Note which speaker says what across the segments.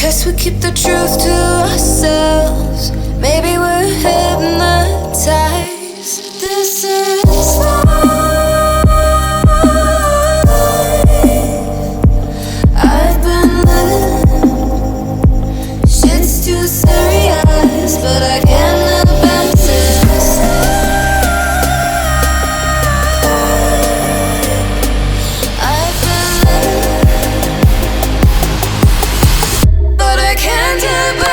Speaker 1: Guess we keep the truth to ourselves. Maybe we're hypnotized. This is life. I've been living. Shit's too serious, but I can't abandon. I've been living, but I can't abandon.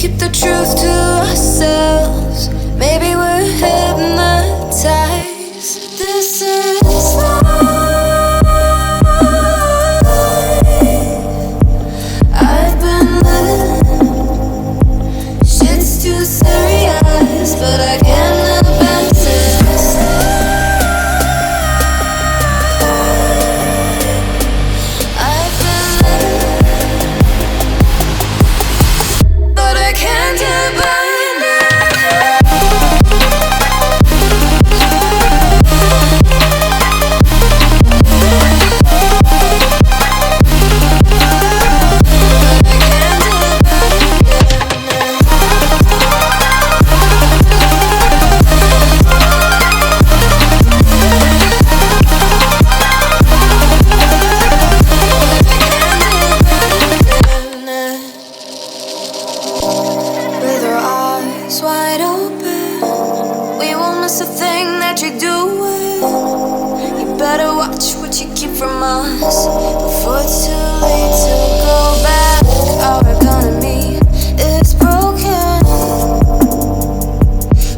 Speaker 1: keep the truth to ourselves. Maybe we're hypnotized. This is life. I've been living. Shit's too serious, but I can't abandon. I've been living, but I can't abandon. With our eyes wide open, we won't miss a thing that you're doing. You better watch what you keep from us before it's too late to go back. Our economy is broken.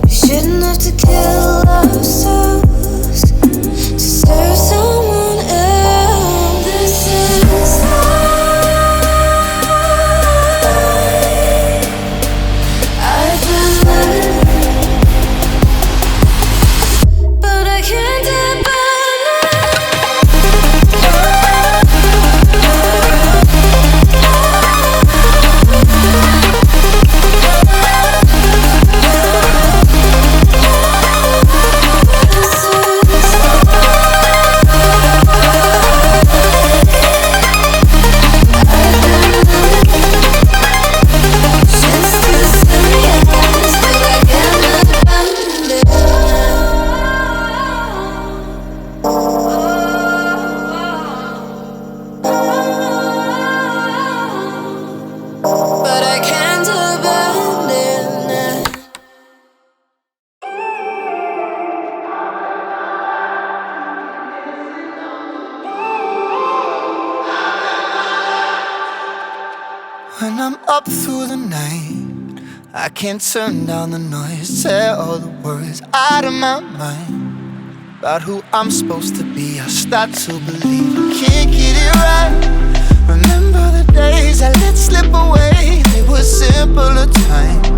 Speaker 1: We shouldn't have to kill ourselves to serve someone else. This is life. I've been living, but I can't but I can't abandon it.
Speaker 2: When I'm up through the night, I can't turn down the noise. Tear all the worries out of my mind about who I'm supposed to be. I start to believe I can't get it right. Remember the days I let slip away. They were simpler times.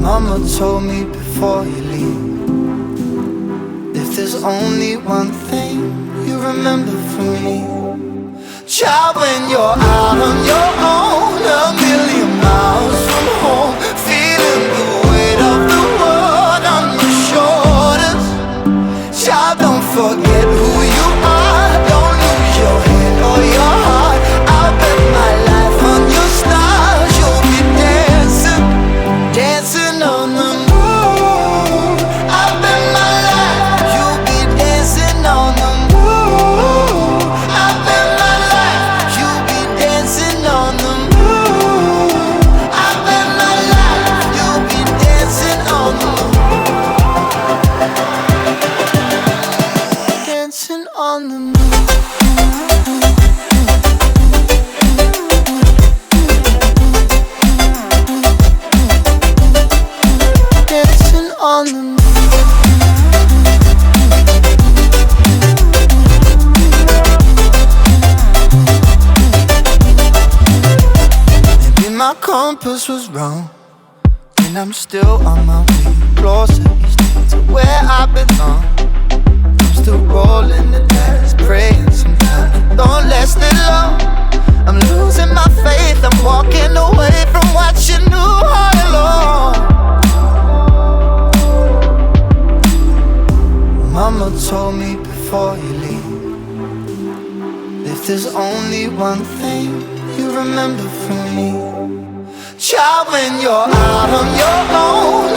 Speaker 2: Mama told me before you leave, if there's only one thing you remember from me, child, when you're out on your own, a million miles from home, feeling the weight of the world on your shoulders. Child, don't forget who you are. Don't lose your head or your heart. I'll bet my life on your stars. You'll be dancing, dancing on the moon. I'll bet my life you'll be dancing on the moon. I'll bet my life you'll be dancing on the moon. I'll bet my life you'll be dancing on the moon. Dancing on the moon. Dancing on the moon. Maybe my compass was wrong, and I'm still on my way closer each day to where I belong. I'm still rolling the dice, praying sometimes it don't last it long. I'm losing my faith, I'm walking away from what you knew all along. Mama told me before you leave, if there's only one thing you remember from me, child, when you're out on your own,